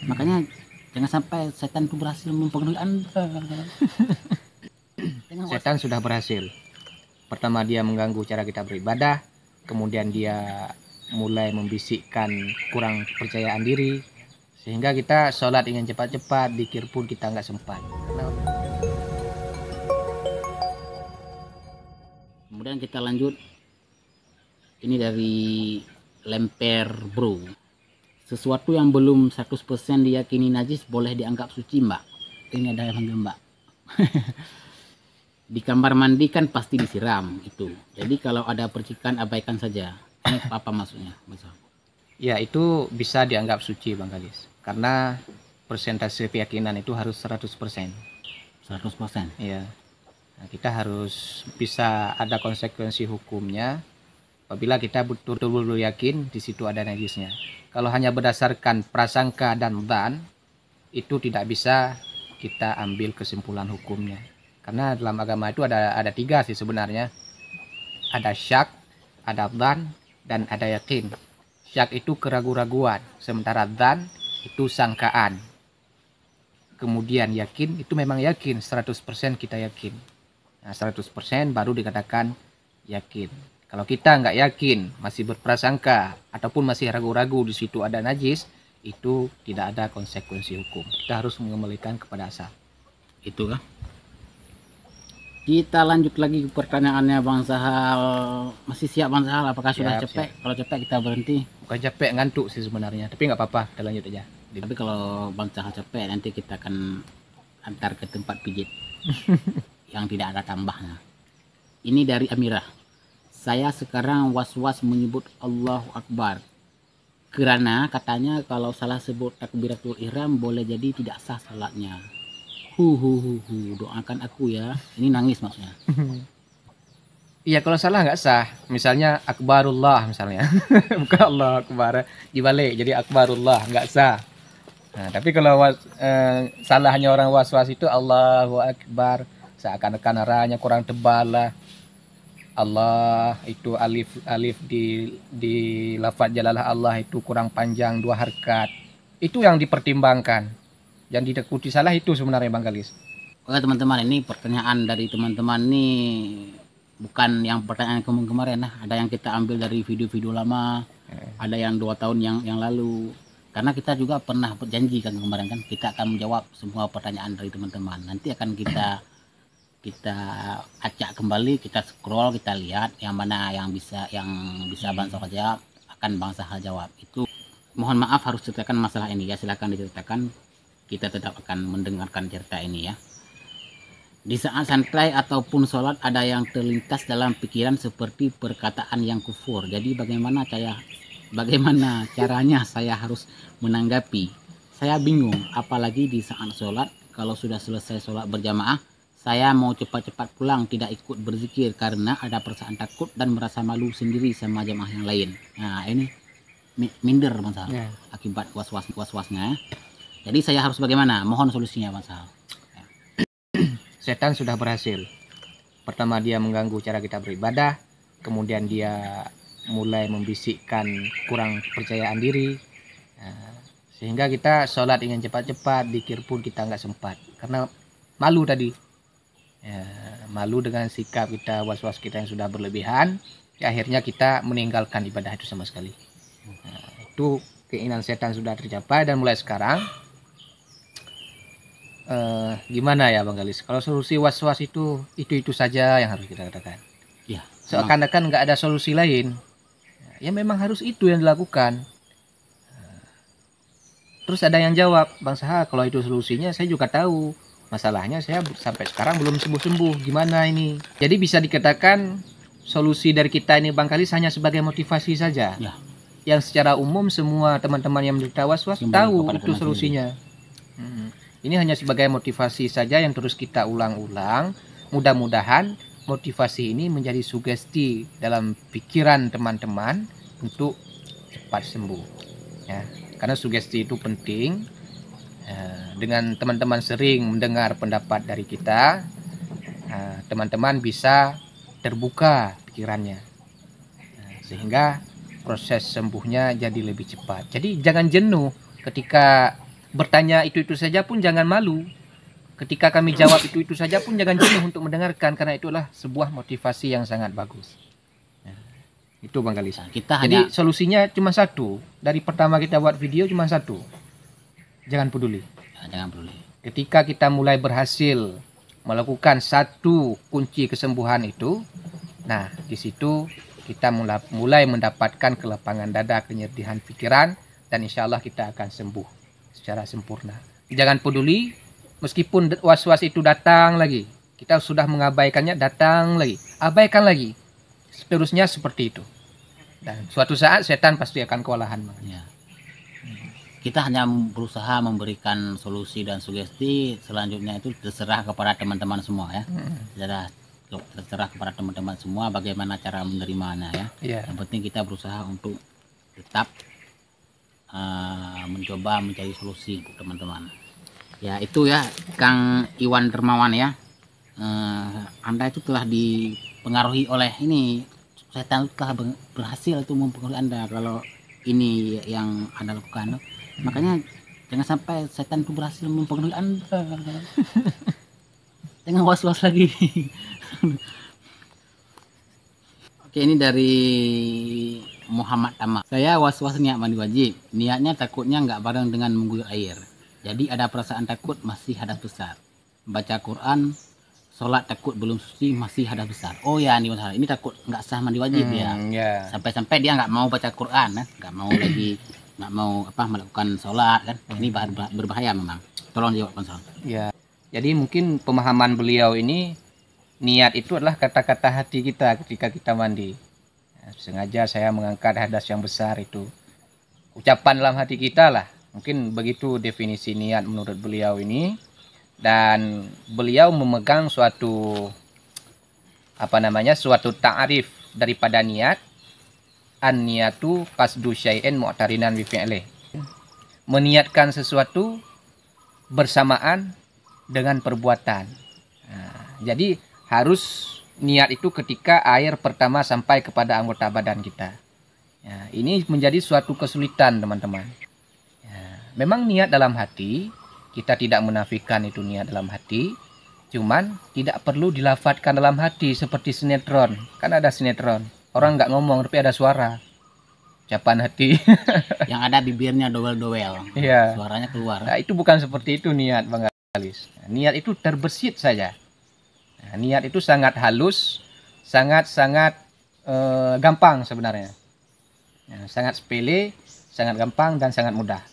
Makanya jangan sampai setan itu berhasil mempengaruhi Anda. Setan sudah berhasil. Pertama dia mengganggu cara kita beribadah, kemudian dia mulai membisikkan kurang percayaan diri, sehingga kita sholat ingin cepat-cepat, zikir pun kita nggak sempat. Kemudian kita lanjut. Ini dari Lemper Bro. Sesuatu yang belum 100% diyakini najis boleh dianggap suci, Mbak. Ini ada yang panggil Mbak. Di kamar mandi kan pasti disiram itu. Jadi kalau ada percikan abaikan saja. Ini apa maksudnya, Mas? Ya, itu bisa dianggap suci, Bang Galis. Karena persentase keyakinan itu harus 100%. 100%. Ya. Nah, kita harus bisa ada konsekuensi hukumnya apabila kita betul-betul yakin di situ ada najisnya. Kalau hanya berdasarkan prasangka dan dzan, itu tidak bisa kita ambil kesimpulan hukumnya. Karena dalam agama itu ada tiga sih sebenarnya. Ada syak, ada dzan, dan ada yakin. Syak itu keraguan-raguan, sementara dzan itu sangkaan. Kemudian yakin itu memang yakin, 100% kita yakin. Nah, 100% baru dikatakan yakin. Kalau kita nggak yakin, masih berprasangka, ataupun masih ragu-ragu di situ ada najis, itu tidak ada konsekuensi hukum. Kita harus mengembalikan kepada asal. Itu kah? Kita lanjut lagi ke pertanyaannya Bang Sahal. Masih siap Bang Sahal? Apakah sudah Siap, capek? Kalau capek kita berhenti. Bukan capek, ngantuk sih sebenarnya. Tapi nggak apa-apa, kita lanjut aja. Tapi kalau Bang Sahal capek, nanti kita akan antar ke tempat pijit yang tidak ada tambahnya. Ini dari Amirah. Saya sekarang was-was menyebut Allahu Akbar. Karena katanya kalau salah sebut takbiratul ihram boleh jadi tidak sah salatnya. Doakan aku ya. Ini nangis maksudnya. Iya, kalau salah nggak sah. Misalnya Akbarullah misalnya. Bukan Allah Akbar. Dibalik jadi Akbarullah, nggak sah. Nah, tapi kalau salahnya orang was-was itu Allahu Akbar. Seakan-akan arahnya kurang tebal lah. Allah itu alif di lafaz jalalah Allah itu kurang panjang 2 harkat. Itu yang dipertimbangkan. Yang ditakuti salah itu sebenarnya Bang Galis. Oke teman-teman, ini pertanyaan dari teman-teman nih bukan yang pertanyaan kemarin nah, ada yang kita ambil dari video-video lama, ada yang 2 tahun yang lalu. Karena kita juga pernah berjanji kan kemarin kan kita akan menjawab semua pertanyaan dari teman-teman. Nanti akan kita acak kembali, kita scroll, kita lihat yang mana yang bisa Bang Sahal jawab, akan Bang Sahal jawab. Itu mohon maaf harus ceritakan masalah ini ya, silakan diceritakan. Kita tetap akan mendengarkan cerita ini ya. Di saat santai ataupun sholat ada yang terlintas dalam pikiran seperti perkataan yang kufur. Jadi bagaimana caranya saya harus menanggapi? Saya bingung, apalagi di saat sholat. Kalau sudah selesai sholat berjamaah, saya mau cepat-cepat pulang, tidak ikut berzikir karena ada perasaan takut dan merasa malu sendiri sama jamaah yang lain. Nah ini minder Bang Sahal, akibat was-wasnya. Jadi saya harus bagaimana? Mohon solusinya Bang Sahal. Setan sudah berhasil. Pertama dia mengganggu cara kita beribadah, kemudian dia mulai membisikkan kurang percayaan diri, sehingga kita sholat ingin cepat-cepat, zikir pun kita nggak sempat karena malu tadi. Malu dengan sikap kita, was-was kita yang sudah berlebihan, akhirnya kita meninggalkan ibadah itu sama sekali. Itu keinginan setan sudah tercapai dan mulai sekarang gimana ya Bang Galis? Kalau solusi was-was itu saja yang harus kita katakan. Ya, seakan-akan nggak ada solusi lain. Ya memang harus itu yang dilakukan. Terus ada yang jawab, Bang Sahal, kalau itu solusinya saya juga tahu. Masalahnya saya sampai sekarang belum sembuh-sembuh. Gimana ini? Jadi bisa dikatakan solusi dari kita ini Bang Galis hanya sebagai motivasi saja. Ya. Yang secara umum semua teman-teman yang menderita was-was tahu itu solusinya. Ini hanya sebagai motivasi saja yang terus kita ulang-ulang. Mudah-mudahan motivasi ini menjadi sugesti dalam pikiran teman-teman untuk cepat sembuh. Ya, karena sugesti itu penting. Dengan teman-teman sering mendengar pendapat dari kita, teman-teman bisa terbuka pikirannya, sehingga proses sembuhnya jadi lebih cepat. Jadi jangan jenuh ketika bertanya itu saja pun jangan malu. Ketika kami jawab itu saja pun jangan jenuh untuk mendengarkan, karena itulah sebuah motivasi yang sangat bagus. Itu Bang Galis. Nah, kita Jadi hanya solusinya cuma satu. Dari pertama kita buat video cuma satu. Jangan peduli. jangan peduli. Ketika kita mulai berhasil melakukan satu kunci kesembuhan itu, nah di situ kita mulai mendapatkan kelapangan dada, kenyerdihan pikiran, dan insya Allah kita akan sembuh secara sempurna. Jangan peduli, meskipun was-was itu datang lagi, kita sudah mengabaikannya, datang lagi, abaikan lagi. Seterusnya seperti itu. Dan suatu saat setan pasti akan kewalahan. Ya. Kita hanya berusaha memberikan solusi dan sugesti, selanjutnya itu terserah kepada teman-teman semua ya. Terserah kepada teman-teman semua bagaimana cara menerimanya ya. Ya. Yang penting kita berusaha untuk tetap mencoba mencari solusi untuk teman-teman. Ya itu ya Kang Iwan Dermawan ya. Anda itu telah dipengaruhi oleh ini, setan telah berhasil itu mempengaruhi Anda. Kalau ini yang Anda lakukan, makanya jangan sampai setan itu berhasil mempengaruhi Anda. Jangan was-was lagi. Oke, ini dari Muhammad Tama. Saya was-was niat mandi wajib. Niatnya takutnya nggak bareng dengan mengguyur air. Jadi ada perasaan takut masih hadas besar. Baca Quran, sholat takut belum suci masih hadas besar. Oh ya, ini masalah. Ini takut nggak sah mandi wajib ya. Sampai-sampai dia nggak mau baca Quran, nggak mau lagi, nggak mau melakukan sholat kan. Ini berbahaya memang. Tolong jawab konsul. Ya. Jadi mungkin pemahaman beliau ini, niat itu adalah kata-kata hati kita ketika kita mandi. Sengaja saya mengangkat hadas yang besar itu. Ucapan dalam hati kita lah. Mungkin begitu definisi niat menurut beliau ini. Dan beliau memegang suatu suatu ta'arif daripada niat. An-niyatu qasdu syai'in mu'tarinan bi fi'lih. Meniatkan sesuatu bersamaan dengan perbuatan. Jadi harus niat itu ketika air pertama sampai kepada anggota badan kita. Ya, ini menjadi suatu kesulitan teman-teman. Memang niat dalam hati, kita tidak menafikan itu niat dalam hati, cuman tidak perlu dilafadzkan dalam hati seperti sinetron. Kan ada sinetron, orang nggak ngomong tapi ada suara. Ucapan hati. Yang ada bibirnya dowel-dowel. Iya. Suaranya keluar. Nah, itu bukan seperti itu niat Bang Galis. Niat itu terbesit saja. Nah, niat itu sangat halus, sangat-sangat gampang sebenarnya. Sangat sepele, sangat gampang dan sangat mudah.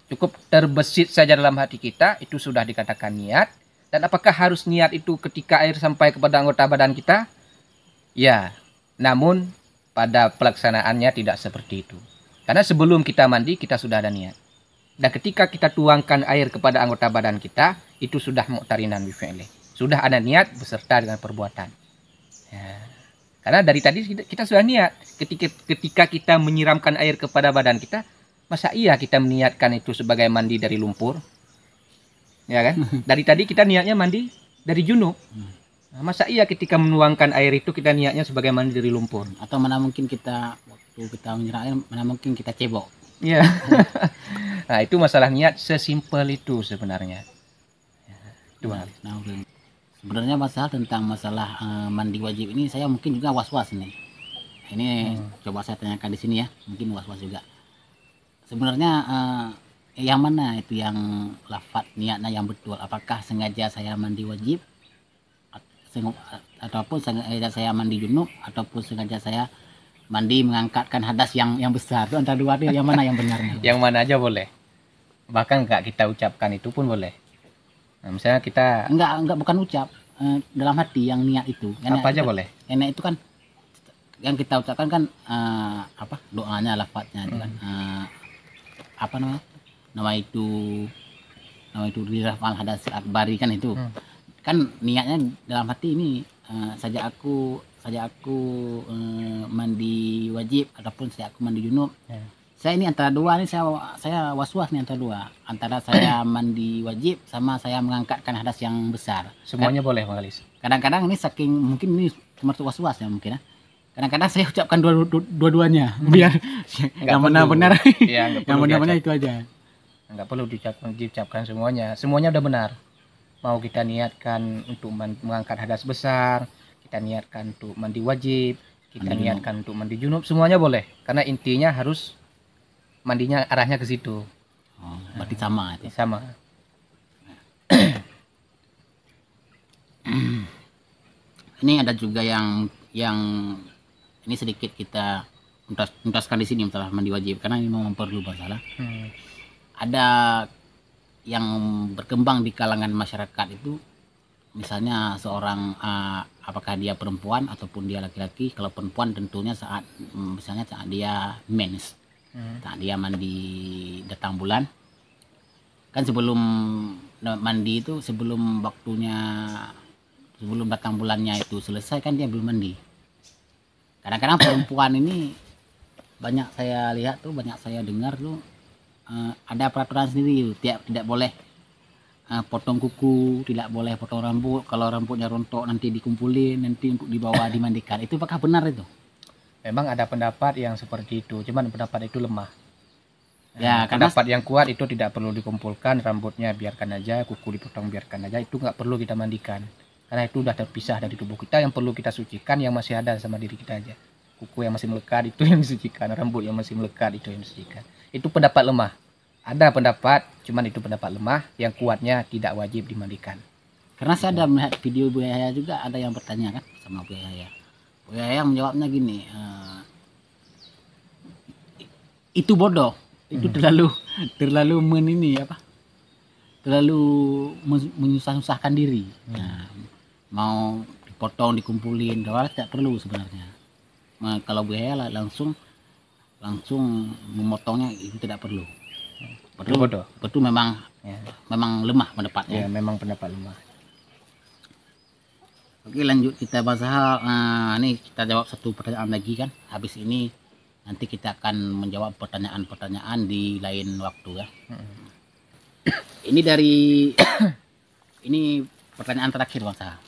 Cukup terbesit saja dalam hati kita, itu sudah dikatakan niat. Dan apakah harus niat itu ketika air sampai kepada anggota badan kita? Ya, namun pada pelaksanaannya tidak seperti itu. Karena sebelum kita mandi, kita sudah ada niat. Dan ketika kita tuangkan air kepada anggota badan kita, itu sudah mu'tarinan bi fi'lih. Sudah ada niat beserta dengan perbuatan. Ya. Karena dari tadi kita sudah niat. Ketika kita menyiramkan air kepada badan kita, masa iya kita meniatkan itu sebagai mandi dari lumpur? Ya kan? Dari tadi kita niatnya mandi dari junub. Nah, masa iya ketika menuangkan air itu kita niatnya sebagai mandi dari lumpur? Atau mana mungkin kita waktu kita menyiram air, mana mungkin kita cebok? Ya. Nah, itu masalah niat sesimpel itu sebenarnya. Ya, itu Bang. Nah, sebenarnya masalah mandi wajib ini saya mungkin juga was-was nih. Ini coba saya tanyakan di sini ya, mungkin was-was juga. Sebenarnya yang mana itu yang lafaz niatnya yang betul? Apakah sengaja saya mandi wajib ataupun sengaja saya mandi junub ataupun sengaja saya mandi mengangkatkan hadas yang besar? Itu antara dua itu yang mana yang benarnya? Yang mana aja boleh. Bahkan enggak kita ucapkan itu pun boleh. Nah, misalnya kita enggak bukan ucap, dalam hati yang niat itu. Apa aja boleh. Karena itu kan yang kita ucapkan kan doanya, lafadznya itu kan nama itu dirafal hadas akbari kan itu. Kan niatnya dalam hati ini saja aku mandi wajib ataupun saya aku mandi junub. Saya ini antara dua nih, saya was-was nih antara dua, antara saya mandi wajib sama saya mengangkatkan hadas yang besar. Semuanya boleh Bang Galis. Kadang-kadang ini saking mungkin ini termasuk was-was ya mungkin ya. Kadang-kadang saya ucapkan dua-duanya biar yang benar-benar Ya, yang benar-benar itu aja. nggak perlu diucapkan semuanya udah benar. Mau kita niatkan untuk mengangkat hadas besar, kita niatkan untuk mandi wajib, kita Mandi junub. niatkan untuk mandi junub, semuanya boleh. Karena intinya harus mandinya arahnya ke situ. Oh, berarti sama itu. Sama. Ini ada juga yang ini sedikit kita tuntaskan di sini masalah mandi wajib karena ini memang perlu masalah. Ada yang berkembang di kalangan masyarakat itu, misalnya seorang apakah dia perempuan ataupun dia laki-laki. Kalau perempuan tentunya misalnya saat dia mens, saat dia mandi datang bulan, kan sebelum mandi itu, sebelum waktunya, sebelum datang bulannya itu selesai kan dia belum mandi. Kadang-kadang perempuan ini banyak saya lihat tuh, banyak saya dengar tuh, ada peraturan sendiri, tidak boleh potong kuku, tidak boleh potong rambut. Kalau rambutnya rontok nanti dikumpulin, nanti untuk dibawa dimandikan. Itu apakah benar itu? Memang ada pendapat yang seperti itu, cuman pendapat itu lemah. Ya, karena Pendapat yang kuat itu tidak perlu dikumpulkan, rambutnya biarkan aja, kuku dipotong biarkan aja, itu nggak perlu kita mandikan. Karena itu udah terpisah dari tubuh kita. Yang perlu kita sucikan yang masih ada sama diri kita aja. Kuku yang masih melekat itu yang disucikan, rambut yang masih melekat itu yang disucikan. Itu pendapat lemah. Ada pendapat, cuman itu pendapat lemah. Yang kuatnya tidak wajib dimandikan. karena saya ada melihat video Bu Yahya juga, ada yang bertanya kan sama Bu Yahya. Bu Yahya menjawabnya gini, itu bodoh, itu terlalu terlalu menyusah-susahkan diri. Nah, mau dipotong dikumpulin, tidak perlu sebenarnya. Nah, kalau Bu Yahya langsung memotongnya itu tidak perlu. Bodoh. Betul memang Ya, memang lemah ya pendapatnya. memang pendapat lemah. Oke, lanjut kita bahas hal. Ini kita jawab satu pertanyaan lagi kan. Habis ini nanti kita akan menjawab pertanyaan-pertanyaan di lain waktu ya. Ini dari ini pertanyaan terakhir Bang Sahal.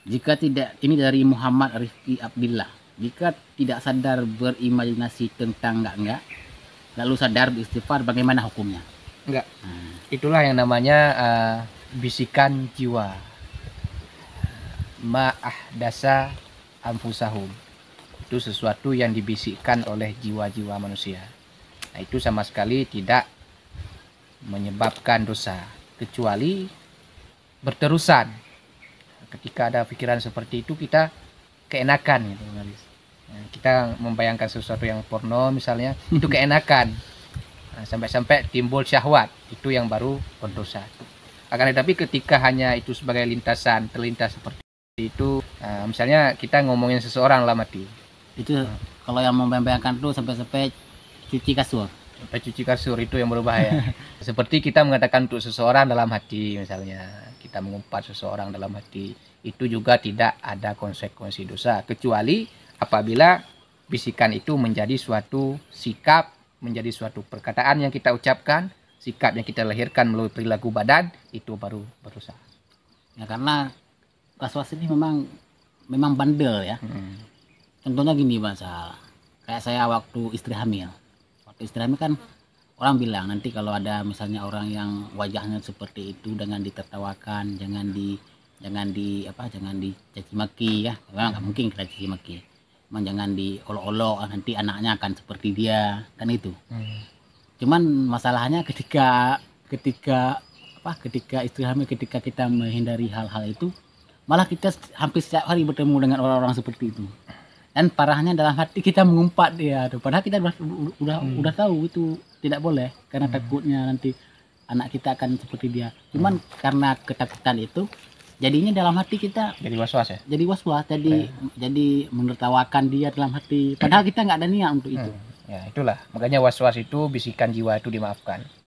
Jika tidak, ini dari Muhammad Rifki Abdillah. Jika tidak sadar berimajinasi tentang enggak, lalu sadar beristighfar, bagaimana hukumnya? Enggak. Itulah yang namanya bisikan jiwa. Ma'ahdasa anfusahum. Itu sesuatu yang dibisikkan oleh jiwa-jiwa manusia. Nah, itu sama sekali tidak menyebabkan dosa, kecuali berterusan. Ketika ada pikiran seperti itu, kita keenakan gitu. Nah, kita membayangkan sesuatu yang porno misalnya, itu keenakan. Nah, sampai-sampai timbul syahwat, itu yang baru berdosa. Akan tetapi ketika hanya itu sebagai lintasan, terlintas seperti itu, misalnya kita ngomongin seseorang lah mati. Itu kalau yang membayangkan tuh sampai cuci kasur. Sampai cuci kasur, itu yang berbahaya. Seperti kita mengatakan untuk seseorang dalam hati, misalnya kita mengumpat seseorang dalam hati, itu juga tidak ada konsekuensi dosa, kecuali apabila bisikan itu menjadi suatu sikap, menjadi suatu perkataan yang kita ucapkan, sikap yang kita lahirkan melalui perilaku badan, itu baru berdosa. Ya, karena was-was ini memang bandel ya. Contohnya gini Bang Sahal, kayak saya waktu istri hamil. Waktu istri hamil kan orang bilang nanti kalau ada misalnya orang yang wajahnya seperti itu, jangan ditertawakan, jangan dicaci maki ya. Memang nggak mungkin kita caci maki. Memang jangan diolok-olok, nanti anaknya akan seperti dia, kan itu. Cuman masalahnya ketika istri hamil, ketika kita menghindari hal-hal itu, malah kita hampir setiap hari bertemu dengan orang-orang seperti itu. Dan parahnya dalam hati kita mengumpat dia, padahal kita udah tahu itu tidak boleh, karena takutnya nanti anak kita akan seperti dia. Cuman karena ketakutan itu, jadinya dalam hati kita Jadi was-was ya. jadi was-was, jadi menertawakan dia dalam hati, padahal kita nggak ada niat untuk itu. Ya itulah, makanya was-was itu, bisikan jiwa itu dimaafkan.